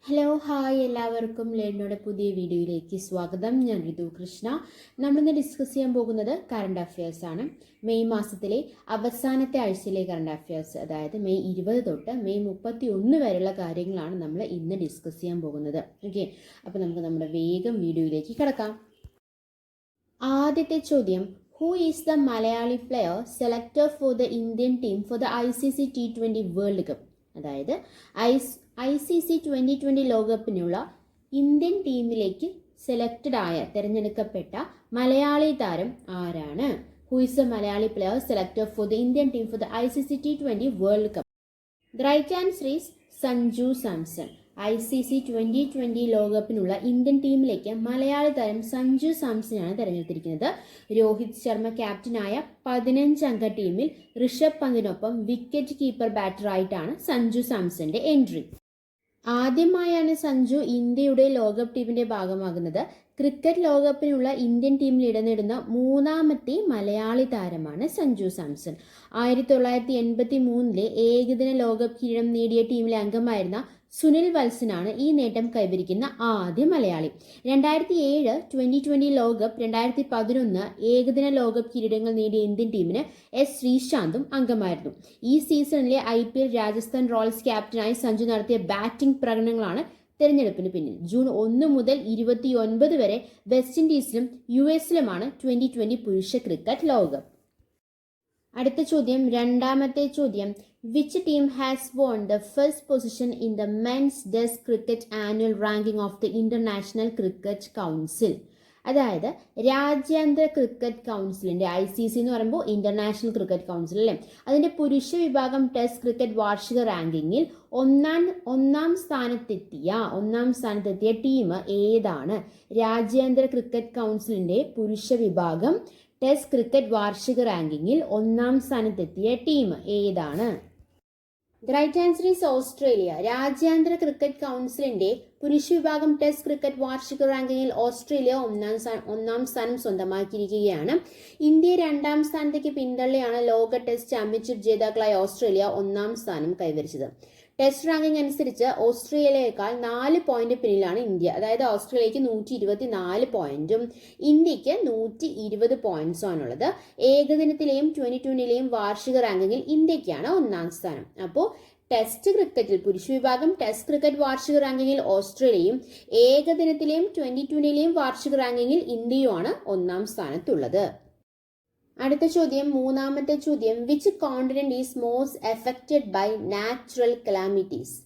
Hello hi എല്ലാവർക്കും ലേണിനോടെ പുതിയ വീഡിയോയിലേക്ക് സ്വാഗതം. ഞാൻ ഋതു കൃഷ്ണ. നമ്മളിന്ന് ഡിസ്കസ് ചെയ്യാൻ പോകുന്നത് കറണ്ട് അഫയേഴ്സ് ആണ്. മെയ് മാസത്തിലെ അവസാനത്തെ ആഴ്ചയിലെ കറണ്ട് അഫയേഴ്സ്, അതായത് മെയ് 20 തൊട്ട് മെയ് 31 വരെയുള്ള കാര്യങ്ങളാണ് നമ്മൾ ഇന്ന് ഡിസ്കസ് ചെയ്യാൻ പോകുന്നത്. ഓക്കെ, അപ്പോൾ നമുക്ക് നമ്മുടെ വേഗം വീഡിയോയിലേക്ക് കിടക്കാം. ആദ്യത്തെ ചോദ്യം, who is the Malayali player selected for the Indian team for the ICC T20 world cup? അതായത് ICC 2020 ലോകകപ്പിനുള്ള ഇന്ത്യൻ ടീമിലേക്ക് തിരഞ്ഞെടുക്കപ്പെട്ട മലയാളി താരം ആരാണ്? Who is the Malayali player selected for the Indian team for the ICC T20 world cup? The right answer is Sanju Samson. ICC 2020 ലോകകപ്പിനുള്ള Indian ടീമിലേക്ക് മലയാളി താരം സഞ്ജു സാംസണെയാണ് തിരഞ്ഞെടുത്തിരിക്കുന്നത്. രോഹിത് ശർമ്മ ക്യാപ്റ്റനായ 15 അംഗ ടീമിൽ ഋഷഭ് പന്തിനൊപ്പം വിക്കറ്റ് കീപ്പർ ബാറ്ററായിട്ടാണ് സഞ്ജു സാംസന്റെ എൻട്രി. ആദ്യമായാണ് സഞ്ജു ഇന്ത്യയുടെ ലോകകപ്പ് ടീമിന്റെ ഭാഗമാകുന്നത്. ക്രിക്കറ്റ് ലോകകപ്പിനുള്ള ഇന്ത്യൻ ടീമിൽ ഇടം നേടുന്ന മൂന്നാമത്തെ മലയാളി താരമാണ് സഞ്ജു സാംസൺ. 1983 ഏകദിന ലോകകപ്പ് കിരീടം നേടിയ ടീമിലെ അംഗമായിരുന്ന സുനിൽ വത്സനാണ് ഈ നേട്ടം കൈവരിക്കുന്ന ആദ്യ മലയാളി. 2007 2020 ലോകകപ്പ്, 2011 ഏകദിന ലോകകപ്പ് കിരീടങ്ങൾ നേടിയ ഇന്ത്യൻ ടീമിന് ശ്രീശാന്തും അംഗമായിരുന്നു. ഈ സീസണിലെ IPL രാജസ്ഥാൻ റോയൽസ് ക്യാപ്റ്റനായി സഞ്ജു നടത്തിയ ബാറ്റിംഗ് പ്രകടനങ്ങളാണ് തെരഞ്ഞെടുപ്പിന് പിന്നിൽ. ജൂൺ 1 മുതൽ 29 വരെ വെസ്റ്റ് ഇൻഡീസിലും US-ലുമാണ് 2020 പുരുഷ ക്രിക്കറ്റ് ലോകകപ്പ്. അടുത്ത ചോദ്യം, രണ്ടാമത്തെ ചോദ്യം, which team has won the first position in the men's test cricket annual ranking of the international cricket council? അതായത് രാജ്യാന്തര ക്രിക്കറ്റ് കൗൺസിലിന്റെ ICC എന്ന് പറയുമ്പോൾ ഇന്റർനാഷണൽ ക്രിക്കറ്റ് കൗൺസിൽ അല്ലേ, അതിന്റെ പുരുഷ വിഭാഗം ടെസ്റ്റ് ക്രിക്കറ്റ് വാർഷിക റാങ്കിങ്ങിൽ ഒന്നാം സ്ഥാനത്തെത്തിയ ടീം ഏതാണ്? രാജ്യാന്തര ക്രിക്കറ്റ് കൗൺസിലിന്റെ പുരുഷ വിഭാഗം ടെസ്റ്റ് ക്രിക്കറ്റ് വാർഷിക റാങ്കിങ്ങിൽ ഒന്നാം സ്ഥാനത്തെത്തിയ ടീം ഏതാണ്? The right answer is Australia. രാജ്യാന്തര ക്രിക്കറ്റ് കൗൺസിലിന്റെ പുരുഷ വിഭാഗം ടെസ്റ്റ് ക്രിക്കറ്റ് വാർഷിക റാങ്കിങ്ങിൽ ഓസ്ട്രേലിയ ഒന്നാം സ്ഥാനം സ്വന്തമാക്കിയിരിക്കുകയാണ്. ഇന്ത്യയെ 2ാം സ്ഥാനത്തേക്ക് പിന്തള്ളിയാണ് ലോക ടെസ്റ്റ് ചാമ്പ്യൻഷിപ്പ് ജേതാക്കളായ ഓസ്ട്രേലിയ ഒന്നാം സ്ഥാനം കൈവരിച്ചത്. ടെസ്റ്റ് റാങ്കിംഗ് അനുസരിച്ച് ഓസ്ട്രേലിയയേക്കാൾ 4 പോയിന്റ് പിന്നിലാണ് ഇന്ത്യ. അതായത് ഓസ്ട്രേലിയക്ക് 124 പോയിന്റും ഇന്ത്യക്ക് 120 പോയിന്റ്സും ആണുള്ളത്. ഏകദിനത്തിലെയും 2020-ലെയും വാർഷിക റാങ്കിങ്ങിൽ ഇന്ത്യക്കാണ് ഒന്നാം സ്ഥാനം. അപ്പോൾ ടെസ്റ്റ് ക്രിക്കറ്റിൽ പുരുഷ വിഭാഗം ടെസ്റ്റ് ക്രിക്കറ്റ് വാർഷിക റാങ്കിങ്ങിൽ ഓസ്ട്രേലിയയും ഏകദിനത്തിലെയും 2020-ലെയും വാർഷിക റാങ്കിങ്ങിൽ ഇന്ത്യയുമാണ് ഒന്നാം സ്ഥാനത്തുള്ളത്. അടുത്ത ചോദ്യം, മൂന്നാമത്തെ ചോദ്യം, which continent is most affected by natural calamities?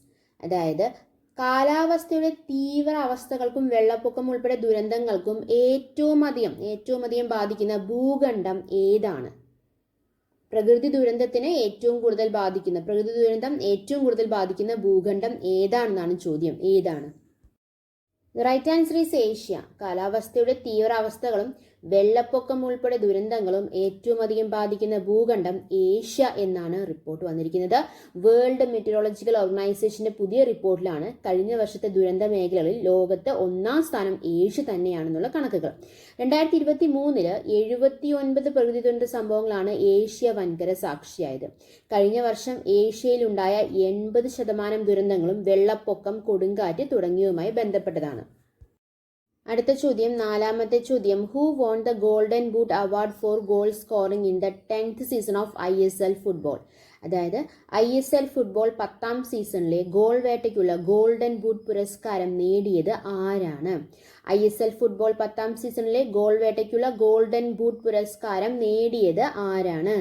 അതായത് കാലാവസ്ഥയുടെ തീവ്ര അവസ്ഥകൾക്കും വെള്ളപ്പൊക്കം ഉൾപ്പെടെ ദുരന്തങ്ങൾക്കും ഏറ്റവും അധികം ബാധിക്കുന്ന ഭൂഖണ്ഡം ഏതാണ്? പ്രകൃതി ദുരന്തം ഏറ്റവും കൂടുതൽ ബാധിക്കുന്ന ഭൂഖണ്ഡം ഏതാണെന്നാണ് ചോദ്യം. ഏതാണ്? Right answer is Asia. കാലാവസ്ഥയുടെ തീവ്ര അവസ്ഥകളും വെള്ളപ്പൊക്കം ഉൾപ്പെടെ ദുരന്തങ്ങളും ഏറ്റവും അധികം ബാധിക്കുന്ന ഭൂഖണ്ഡം ഏഷ്യ എന്നാണ് റിപ്പോർട്ട് വന്നിരിക്കുന്നത്. വേൾഡ് മെറ്റീരിയോളജിക്കൽ ഓർഗനൈസേഷന്റെ പുതിയ റിപ്പോർട്ടിലാണ് കഴിഞ്ഞ വർഷത്തെ ദുരന്ത മേഖലകളിൽ ലോകത്ത് ഒന്നാം സ്ഥാനം ഏഷ്യ തന്നെയാണെന്നുള്ള കണക്കുകൾ. 2023 79 പ്രകൃതി ദുരന്ത സംഭവങ്ങളാണ് ഏഷ്യ വൻകര സാക്ഷിയായത്. കഴിഞ്ഞ വർഷം ഏഷ്യയിലുണ്ടായ 80% ദുരന്തങ്ങളും വെള്ളപ്പൊക്കം, കൊടുങ്കാറ്റ് തുടങ്ങിയവയുമായി ബന്ധപ്പെട്ടതാണ്. അടുത്ത ചോദ്യം, നാലാമത്തെ ചോദ്യം, who won the golden boot award for goal scoring in the 10th season of ISL football? അതായത് ISL ഫുട്ബോൾ 10ാം സീസണിലെ ഗോൾ വേട്ടയ്ക്കുള്ള ഗോൾഡൻ ബൂട്ട് പുരസ്കാരം നേടിയത് ആരാണ്? ISL ഫുട്ബോൾ 10ാം സീസണിലെ ഗോൾ വേട്ടയ്ക്കുള്ള ഗോൾഡൻ ബൂട്ട് പുരസ്കാരം നേടിയത് ആരാണ്?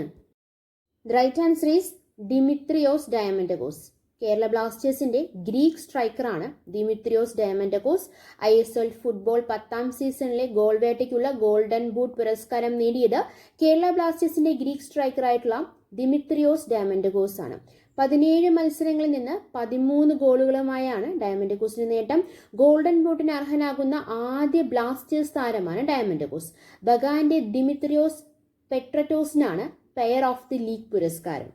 The right answer is Dimitrios Diamantakos. Kerala ബ്ലാസ്റ്റേഴ്സിന്റെ ഗ്രീക്ക് സ്ട്രൈക്കറാണ് ദിമിത്രിയോസ് ഡയമന്റഗോസ്. ISL ഫുട്ബോൾ 10ാം സീസണിലെ ഗോൾ വേട്ടയ്ക്കുള്ള ഗോൾഡൻ ബൂട്ട് പുരസ്കാരം നേടിയത് കേരള ബ്ലാസ്റ്റേഴ്സിന്റെ ഗ്രീക്ക് സ്ട്രൈക്കറായിട്ടുള്ള ദിമിത്രിയോസ് ഡയമന്റഗോസ് ആണ്. 17 മത്സരങ്ങളിൽ നിന്ന് 13 ഗോളുകളുമായാണ് ഡയമന്റഗോസിന്റെ നേട്ടം. ഗോൾഡൻ ബൂട്ടിന് അർഹനാകുന്ന ആദ്യ ബ്ലാസ്റ്റേഴ്സ് താരമാണ് ഡയമന്റഗോസ്. ബഗാന്റെ ദിമിത്രിയോസ് പെട്രറ്റോസിനാണ് പെയർ ഓഫ് ദി ലീഗ് പുരസ്കാരം.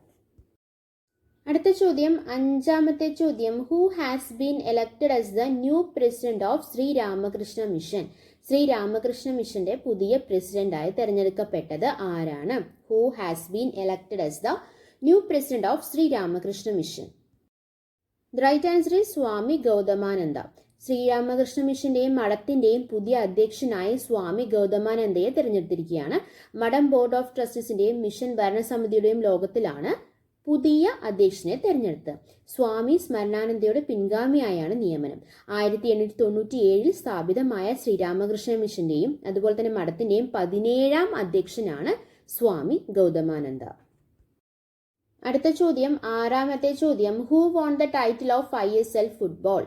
അടുത്ത ചോദ്യം, അഞ്ചാമത്തെ ചോദ്യം, who has been elected as the new president of Sri Ramakrishna mission? Sri Ramakrishna മിഷന്റെ പുതിയ പ്രസിഡന്റായി തെരഞ്ഞെടുക്കപ്പെട്ടത് ആരാണ്? Who has been elected as the new president of Sri Ramakrishna mission? The right answer is Swami Gautamananda. Sriramakrishna മിഷന്റെയും മഠത്തിന്റെയും പുതിയ അധ്യക്ഷനായി സ്വാമി ഗൗതമാനന്ദയെ തിരഞ്ഞെടുത്തിരിക്കുകയാണ്. മഠം ബോർഡ് ഓഫ് ട്രസ്റ്റീസിന്റെയും മിഷൻ ഭരണസമിതിയുടെയും ലോകത്തിലാണ് പുതിയ അധ്യക്ഷനെ തെരഞ്ഞെടുത്ത്. സ്വാമി സ്മരണാനന്ദയുടെ പിൻഗാമിയായാണ് നിയമനം. 1897 സ്ഥാപിതമായ ശ്രീരാമകൃഷ്ണ മിഷന്റെയും അതുപോലെ തന്നെ മഠത്തിന്റെയും 17ാം അധ്യക്ഷനാണ് സ്വാമി ഗൗതമാനന്ദ. അടുത്ത ചോദ്യം, 6ാമത്തെ ചോദ്യം, who won the title of ISL football?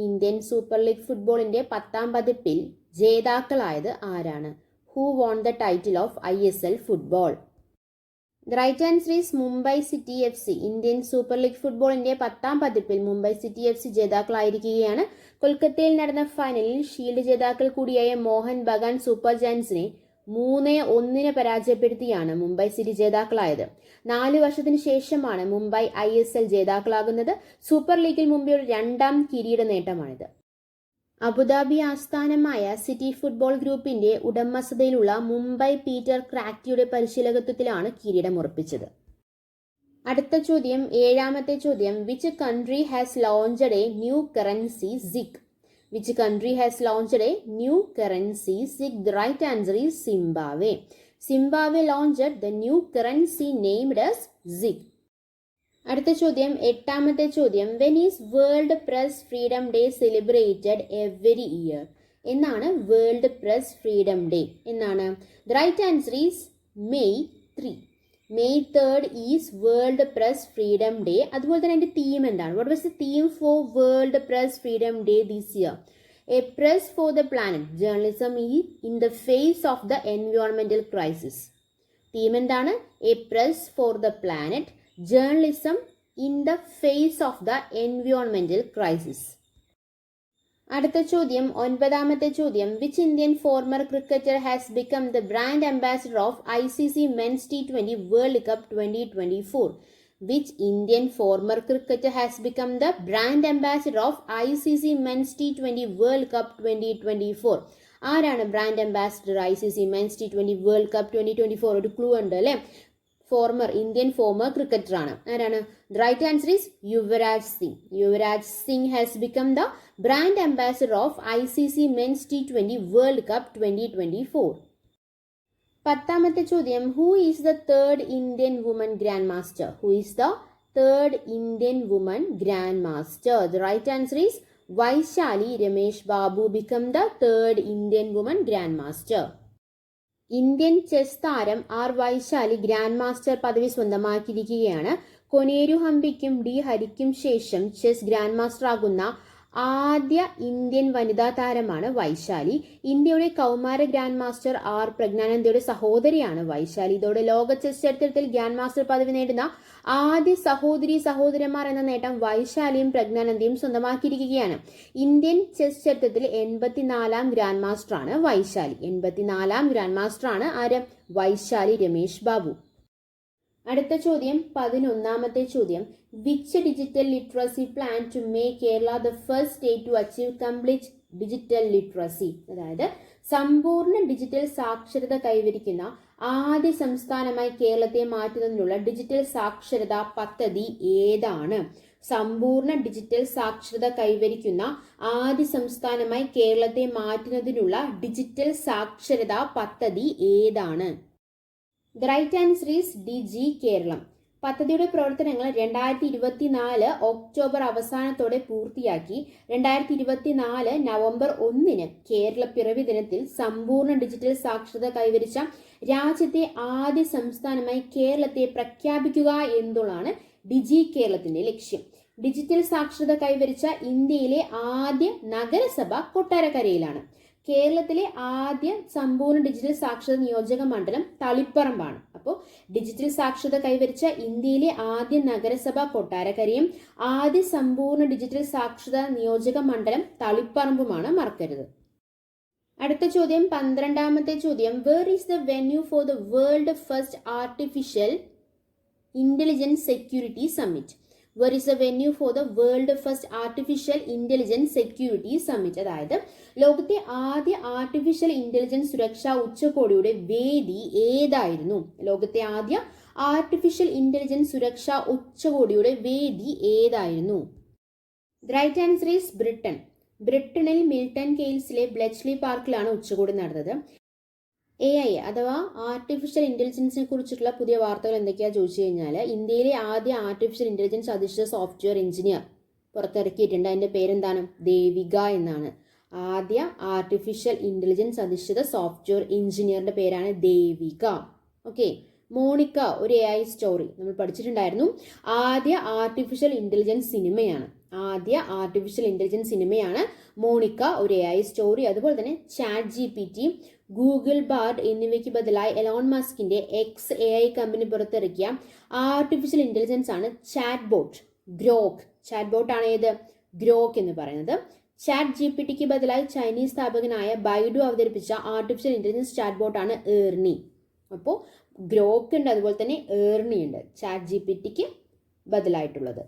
Indian super league ഫുട്ബോളിന്റെ 10ാം പതിപ്പിൽ ജേതാക്കളായത് ആരാണ്? Who won the title of ISL football? The right answer is Mumbai city FC. Indian super league ഫുട്ബോളിന്റെ 10ാം പതിപ്പിൽ മുംബൈ സിറ്റി FC ജേതാക്കളായിരിക്കുകയാണ്. കൊൽക്കത്തയിൽ നടന്ന ഫൈനലിൽ ഷീൽഡ് ജേതാക്കൾ കൂടിയായ മോഹൻ ബഗാൻ സൂപ്പർ ജയൻസിനെ 3-1 പരാജയപ്പെടുത്തിയാണ് മുംബൈ സിറ്റി ജേതാക്കളായത്. 4 വർഷത്തിന് ശേഷമാണ് മുംബൈ ISL ജേതാക്കളാകുന്നത്. സൂപ്പർ ലീഗിൽ മുംബൈയുടെ 2ാം കിരീട നേട്ടമാണിത്. അബുദാബി ആസ്ഥാനമായ സിറ്റി ഫുട്ബോൾ ഗ്രൂപ്പിന്റെ ഉടമസ്ഥതയിലുള്ള മുംബൈ പീറ്റർ ക്രാക്റ്റിയുടെ പരിശീലകത്വത്തിലാണ് കിരീടം ഉറപ്പിച്ചത്. അടുത്ത ചോദ്യം, 7ാമത്തെ ചോദ്യം, which country has launched a new currency സിഗ്? Which country has launched a new currency SIG? The right answer is Zimbabwe. Zimbabwe launched the new currency named as ZIG. അടുത്ത ചോദ്യം, 8ാമത്തെ ചോദ്യം, when is World Press Freedom Day celebrated every year? എന്നാണ് world press freedom day എന്നാണ്? The right answer is May 3. May 3rd is world press freedom day. അതുപോലെ തന്നെ അതിന്റെ theme എന്താണ്? What was the theme for world press freedom day this year? A press for the planet, journalism in the face of the എൻവയോൺമെന്റൽ crisis. Theme എന്താണ്? A press for the planet, journalism in the face of the എൻവയോൺമെന്റൽ crisis. അടുത്ത ചോദ്യം, 9ാമത്തെ ചോദ്യം, which Indian former cricketer has become the brand ambassador of ICC men's T20 world cup 2024? Which Indian former cricketer has become the brand ambassador of ICC men's T20 World Cup 2024? ആരാണ് brand ambassador ICC men's T20 world cup 2024? ഒരു clue ഉണ്ട് അല്ലേ? Indian former cricketer ആണ്. ആരാണ്? The right answer is Yuvraj Singh. Yuvraj Singh has become the brand ambassador of ICC men's T20 World Cup 2024. 10ാമത്തെ ചോദ്യം, who is the third Indian woman grandmaster? Who is the third Indian woman grandmaster? The right answer is Vaishali Ramesh Babu become the third Indian woman grandmaster. Indian chess താരം R Vaishali grand master പദവി സ്വന്തമാക്കിയിരിക്കുകയാണ്. Koneru ഹംപിക്കും D ഹരിക്കും ശേഷം chess grand master ആകുന്ന ആദ്യ Indian വനിതാ താരമാണ് വൈശാലി. ഇന്ത്യയുടെ കൗമാര grand master R പ്രജ്ഞാനന്ദയുടെ സഹോദരിയാണ് വൈശാലി. ഇതോടെ ലോക ചെസ് ചരിത്രത്തിൽ ഗ്രാൻഡ് മാസ്റ്റർ പദവി നേടുന്ന ആദ്യ സഹോദരന്മാർ എന്ന നേട്ടം വൈശാലിയും പ്രജ്ഞാനന്ദയും സ്വന്തമാക്കിയിരിക്കുകയാണ്. ഇന്ത്യൻ ചെസ് ചരിത്രത്തിൽ 84ാം ഗ്രാൻഡ് മാസ്റ്റർ ആണ് വൈശാലി. 84ാം ഗ്രാൻഡ് മാസ്റ്റർ ആണ് ആര്? വൈശാലി രമേശ് ബാബു. അടുത്ത ചോദ്യം, 11ാമത്തെ ചോദ്യം, which digital literacy plan to make Kerala the first state to achieve complete digital literacy? അതായത് സമ്പൂർണ്ണ ഡിജിറ്റൽ സാക്ഷരത കൈവരിക്കുന്ന ആദ്യ സംസ്ഥാനമായി കേരളത്തെ മാറ്റുന്നതിനുള്ള ഡിജിറ്റൽ സാക്ഷരതാ പദ്ധതി ഏതാണ്? സമ്പൂർണ്ണ ഡിജിറ്റൽ സാക്ഷരത കൈവരിക്കുന്ന ആദ്യ സംസ്ഥാനമായി കേരളത്തെ മാറ്റുന്നതിനുള്ള ഡിജിറ്റൽ സാക്ഷരതാ പദ്ധതി ഏതാണ്? The right answer is DG Keralam. പദ്ധതിയുടെ പ്രവർത്തനങ്ങൾ 2024 ഒക്ടോബർ അവസാനത്തോടെ പൂർത്തിയാക്കി 2024 നവംബർ 1 കേരള പിറവി ദിനത്തിൽ സമ്പൂർണ്ണ ഡിജിറ്റൽ സാക്ഷരത കൈവരിച്ച രാജ്യത്തെ ആദ്യ സംസ്ഥാനമായി കേരളത്തെ പ്രഖ്യാപിക്കുക എന്നുള്ളതാണ് ഡിജി കേരളത്തിന്റെ ലക്ഷ്യം. ഡിജിറ്റൽ സാക്ഷരത കൈവരിച്ച ഇന്ത്യയിലെ ആദ്യ നഗരസഭ കൊട്ടാരക്കരയിലാണ്. കേരളത്തിലെ ആദ്യ സമ്പൂർണ്ണ ഡിജിറ്റൽ സാക്ഷരത നിയോജക മണ്ഡലം തളിപ്പറമ്പാണ്. അപ്പോൾ ഡിജിറ്റൽ സാക്ഷരത കൈവരിച്ച ഇന്ത്യയിലെ ആദ്യ നഗരസഭ കൊട്ടാരക്കരയും ആദ്യ സമ്പൂർണ്ണ ഡിജിറ്റൽ സാക്ഷരത നിയോജക മണ്ഡലം തളിപ്പറമ്പുമാണ്, മറക്കരുത്. അടുത്ത ചോദ്യം, 12ാമത്തെ ചോദ്യം, where is the venue for the world first artificial intelligence security summit? Where is the venue for the world first artificial intelligence security summit? അതായത് ലോകത്തെ ആദ്യ ആർട്ടിഫിഷ്യൽ ഇന്റലിജൻസ് സുരക്ഷാ ഉച്ചകോടിയുടെ വേദി ഏതായിരുന്നു? ലോകത്തെ ആദ്യ ആർട്ടിഫിഷ്യൽ ഇന്റലിജൻസ് സുരക്ഷാ ഉച്ചകോടിയുടെ വേദി ഏതായിരുന്നു? The right answer is Britain. ബ്രിട്ടനിൽ മിൽട്ടൺ കെയ്ൽസിലെ ബ്ലെച്ച്ലി പാർക്കിലാണ് ഉച്ചകോടി നടന്നത്. AI അഥവാ ആർട്ടിഫിഷ്യൽ ഇന്റലിജൻസിനെ കുറിച്ചിട്ടുള്ള പുതിയ വാർത്തകൾ എന്തൊക്കെയാണെന്ന് ചോദിച്ചു കഴിഞ്ഞാൽ, ഇന്ത്യയിലെ ആദ്യ ആർട്ടിഫിഷ്യൽ ഇന്റലിജൻസ് അധിഷ്ഠിത സോഫ്റ്റ്വെയർ എഞ്ചിനീയർ പുറത്തിറക്കിയിട്ടുണ്ട്. അതിൻ്റെ പേരെന്താണ്? ദേവിക എന്നാണ്. ആദ്യ ആർട്ടിഫിഷ്യൽ ഇന്റലിജൻസ് അധിഷ്ഠിത സോഫ്റ്റ്വെയർ എഞ്ചിനീയറുടെ പേരാണ് ദേവിക. ഓക്കെ. മോണിക്ക ഒരു AI സ്റ്റോറി നമ്മൾ പഠിച്ചിട്ടുണ്ടായിരുന്നു. ആദ്യ ആർട്ടിഫിഷ്യൽ ഇന്റലിജൻസ് സിനിമയാണ് മോണിക്ക ഒരു AI സ്റ്റോറി. അതുപോലെ തന്നെ ചാറ്റ് GPT, ഗൂഗിൾ ബാർഡ് എന്നിവയ്ക്ക് ബദലായി എലോൺ മസ്കിന്റെ AI കമ്പനി പുറത്തിറക്കിയ ആർട്ടിഫിഷ്യൽ ഇന്റലിജൻസ് ആണ് chat bot Grok. Chat bot ആണ് ഏത്? ഗ്രോക്ക് എന്ന് പറയുന്നത്. ചാറ്റ് GPTക്ക് ബദലായി ചൈനീസ് സ്ഥാപകനായ ബൈഡു അവതരിപ്പിച്ച ആർട്ടിഫിഷ്യൽ ഇന്റലിജൻസ് ചാറ്റ് ബോട്ട് ആണ് ഏർണി. അപ്പോൾ ഗ്രോക്ക് ഉണ്ട്, അതുപോലെ തന്നെ ഏർണി ഉണ്ട് ചാറ്റ് GPTക്ക് ബദലായിട്ടുള്ളത്.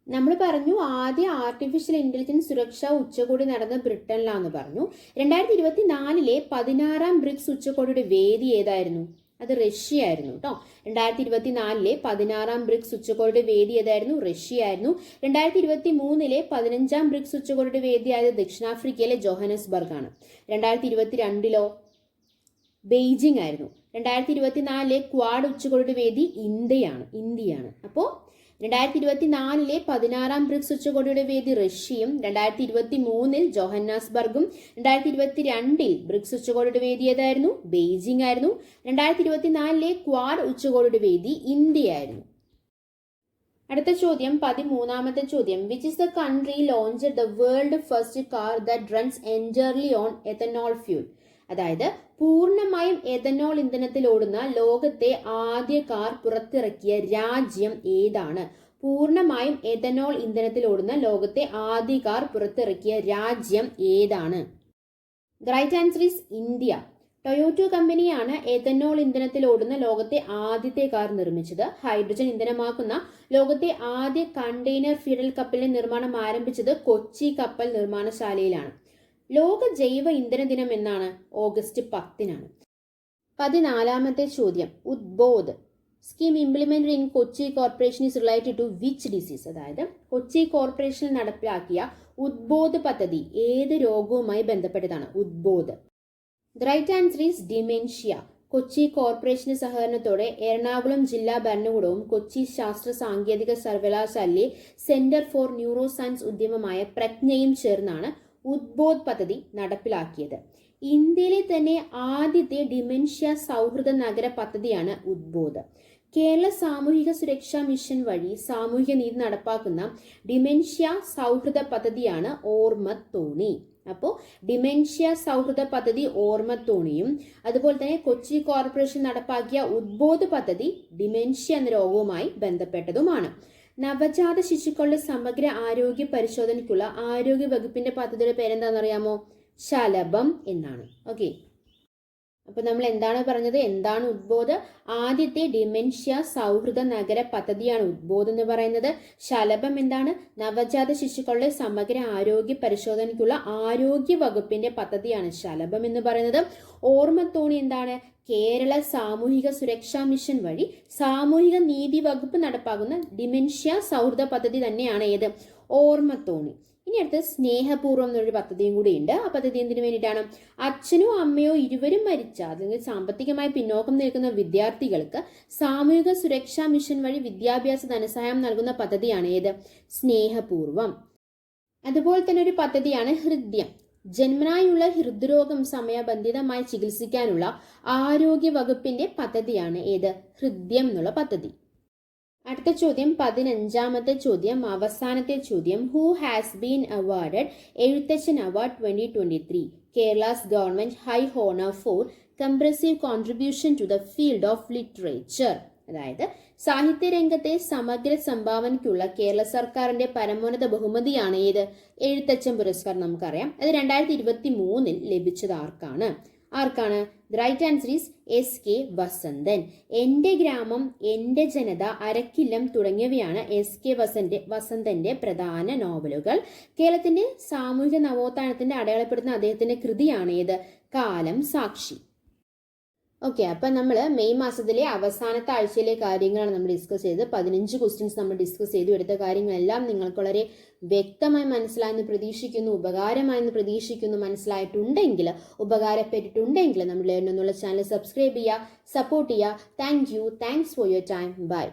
നമ്മൾ പറഞ്ഞു ആദ്യ ആർട്ടിഫിഷ്യൽ ഇന്റലിജൻസ് സുരക്ഷാ ഉച്ചകോടി നടന്ന ബ്രിട്ടനിലാന്ന് പറഞ്ഞു. 2024 16ാം ബ്രിക്സ് ഉച്ചകോടിയുടെ വേദി ഏതായിരുന്നു? അത് റഷ്യ ആയിരുന്നു കേട്ടോ. 2024 16ാം ബ്രിക്സ് ഉച്ചകോടിയുടെ വേദി ഏതായിരുന്നു? റഷ്യ ആയിരുന്നു. 2023 15ാം ബ്രിക്സ് ഉച്ചകോടിയുടെ വേദിയായത് ദക്ഷിണാഫ്രിക്കയിലെ ജോഹനസ്ബർഗ് ആണ്. 2022 ബെയ്ജിംഗ് ആയിരുന്നു. 2024 ക്വാഡ് ഉച്ചകോടിയുടെ വേദി ഇന്ത്യയാണ്. അപ്പോൾ 2024 16ാം ബ്രിക്സ് ഉച്ചകോടിയുടെ വേദി റഷ്യയും, 2023 ജോഹന്നാസ്ബർഗും, 2022 ബ്രിക്സ് ഉച്ചകോടിയുടെ വേദി ഏതായിരുന്നു? ബെയ്ജിംഗ് ആയിരുന്നു. 2024 ക്വാഡ് ഉച്ചകോടിയുടെ വേദി ഇന്ത്യയായിരുന്നു. അടുത്ത ചോദ്യം 13ാമത്തെ ചോദ്യം. Which is the country launched the world first car that runs entirely on ethanol fuel? അതായത് പൂർണ്ണമായും എഥനോൾ ഇന്ധനത്തിൽ ഓടുന്ന ലോകത്തെ ആദ്യ കാർ പുറത്തിറക്കിയ രാജ്യം ഏതാണ്? പൂർണ്ണമായും എഥനോൾ ഇന്ധനത്തിൽ ഓടുന്ന ലോകത്തെ ആദ്യ കാർ പുറത്തിറക്കിയ രാജ്യം ഏതാണ്? The right answer is India. Toyota കമ്പനിയാണ് എഥനോൾ ഇന്ധനത്തിൽ ഓടുന്ന ലോകത്തെ ആദ്യത്തെ കാർ നിർമ്മിച്ചത്. ഹൈഡ്രജൻ ഇന്ധനമാക്കുന്ന ലോകത്തെ ആദ്യ കണ്ടെയ്നർ ഫീഡൽ കപ്പലിന്റെ നിർമ്മാണം ആരംഭിച്ചത് കൊച്ചി കപ്പൽ നിർമ്മാണശാലയിലാണ്. ലോക ജൈവ ഇന്ധന ദിനം എന്നാണ്? ഓഗസ്റ്റ് 10-നാണ്. 14ാമത്തെ ചോദ്യം. Udbodh scheme implemented in Kochi corporation is related to which disease? അതായത് കൊച്ചി കോർപ്പറേഷനിൽ നടപ്പിലാക്കിയ ഉദ്ബോധ് പദ്ധതി ഏത് രോഗവുമായി ബന്ധപ്പെട്ടതാണ്? Udbodh. The right answer is dementia. Kochi കോർപ്പറേഷന്റെ സഹകരണത്തോടെ എറണാകുളം ജില്ലാ ഭരണകൂടവും കൊച്ചി ശാസ്ത്ര സാങ്കേതിക സർവകലാശാലയിലെ സെന്റർ ഫോർ ന്യൂറോ സയൻസ് ഉദ്യമമായ പ്രജ്ഞയും ചേർന്നാണ് ഉദ്ബോധ് പദ്ധതി നടപ്പിലാക്കിയത്. ഇന്ത്യയിലെ തന്നെ ആദ്യത്തെ ഡിമെൻഷ്യ സൗഹൃദ നഗര പദ്ധതിയാണ് ഉദ്ബോധ്. കേരള സാമൂഹിക സുരക്ഷാ മിഷൻ വഴി സാമൂഹിക നീതി നടപ്പാക്കുന്ന ഡിമെൻഷ്യ സൗഹൃദ പദ്ധതിയാണ് ഓർമ്മത്തോണി. അപ്പോൾ ഡിമെൻഷ്യ സൗഹൃദ പദ്ധതി ഓർമ്മത്തോണിയും, അതുപോലെ തന്നെ കൊച്ചി കോർപ്പറേഷൻ നടപ്പാക്കിയ ഉദ്ബോധ് പദ്ധതി ഡിമെൻഷ്യ എന്ന രോഗവുമായി ബന്ധപ്പെട്ടതുമാണ്. നവജാത ശിശുക്കളുടെ സമഗ്ര ആരോഗ്യ പരിശോധനയ്ക്കുള്ള ആരോഗ്യ വകുപ്പിന്റെ പദ്ധതിയുടെ പേരെന്താണെന്നറിയാമോ? ശലഭം എന്നാണ്. ഓക്കെ. അപ്പൊ നമ്മൾ എന്താണ് പറഞ്ഞത്? എന്താണ് ഉദ്ബോധ്? ആദ്യത്തെ ഡിമെൻഷ്യ സൗഹൃദ നഗര പദ്ധതിയാണ് ഉദ്ബോധ് എന്ന് പറയുന്നത്. ശലഭം എന്താണ്? നവജാത ശിശുക്കളുടെ സമഗ്ര ആരോഗ്യ പരിശോധനയ്ക്കുള്ള ആരോഗ്യ വകുപ്പിന്റെ പദ്ധതിയാണ് ശലഭം എന്ന് പറയുന്നത്. ഓർമ്മത്തോണി എന്താണ്? കേരള സാമൂഹിക സുരക്ഷാ മിഷൻ വഴി സാമൂഹിക നീതി വകുപ്പ് നടപ്പാക്കുന്ന ഡിമെൻഷ്യ സൗഹൃദ പദ്ധതി തന്നെയാണ് ഏത്? ഓർമ്മത്തോണി. ഇനി അടുത്ത് സ്നേഹപൂർവ്വം എന്നൊരു പദ്ധതിയും കൂടി ഉണ്ട്. ആ പദ്ധതി എന്തിനു വേണ്ടിയിട്ടാണ്? അച്ഛനോ അമ്മയോ ഇരുവരും മരിച്ച അല്ലെങ്കിൽ സാമ്പത്തികമായി പിന്നോക്കം നിൽക്കുന്ന വിദ്യാർത്ഥികൾക്ക് സാമൂഹിക സുരക്ഷാ മിഷൻ വഴി വിദ്യാഭ്യാസ ധനസഹായം നൽകുന്ന പദ്ധതിയാണ് ഏത്? സ്നേഹപൂർവ്വം. അതുപോലെ തന്നെ ഒരു പദ്ധതിയാണ് ഹൃദ്യം. ജന്മനായുള്ള ഹൃദ്രോഗം സമയബന്ധിതമായി ചികിത്സിക്കാനുള്ള ആരോഗ്യ വകുപ്പിന്റെ പദ്ധതിയാണ് ഏത്? ഹൃദ്യം എന്നുള്ള പദ്ധതി. അടുത്ത ചോദ്യം 15ാമത്തെ ചോദ്യം, അവസാനത്തെ ചോദ്യം. Who has been awarded Ezhuthachan award 2023? Kerala's government high honour for compressive contribution to the field of literature. അതായത് സാഹിത്യരംഗത്തെ സമഗ്ര സംഭാവനയ്ക്കുള്ള കേരള സർക്കാരിന്റെ പരമോന്നത ബഹുമതിയാണ് ഏത്? എഴുത്തച്ഛൻ പുരസ്കാരം. നമുക്കറിയാം അത് 2023 ലഭിച്ചത് ആർക്കാണ്? The right answer is SK Vasanthan. എന്റെ ഗ്രാമം, എന്റെ ജനത, അരക്കില്ലം തുടങ്ങിയവയാണ് SK വസന്തന്റെ പ്രധാന നോവലുകൾ. കേരളത്തിന്റെ സാമൂഹിക നവോത്ഥാനത്തിന്റെ അടയാളപ്പെടുത്തുന്ന അദ്ദേഹത്തിന്റെ കൃതിയാണ് ഏത്? കാലം സാക്ഷി. ഓക്കെ. അപ്പം നമ്മൾ മെയ് മാസത്തിലെ അവസാനത്തെ ആഴ്ചയിലെ കാര്യങ്ങളാണ് നമ്മൾ ഡിസ്കസ് ചെയ്തത്. 15 ക്വസ്റ്റ്യൻസ് നമ്മൾ ഡിസ്കസ് ചെയ്തു. എടുത്ത കാര്യങ്ങളെല്ലാം നിങ്ങൾക്ക് വളരെ വ്യക്തമായി മനസ്സിലായെന്ന് പ്രതീക്ഷിക്കുന്നു, ഉപകാരമായെന്ന് പ്രതീക്ഷിക്കുന്നു. മനസ്സിലായിട്ടുണ്ടെങ്കിൽ, ഉപകാരപ്പെട്ടിട്ടുണ്ടെങ്കിൽ നമ്മുടെ ലേൺ എന്നുള്ള ചാനൽ സബ്സ്ക്രൈബ് ചെയ്യുക, സപ്പോർട്ട് ചെയ്യുക. Thank you. Thanks for your time. By.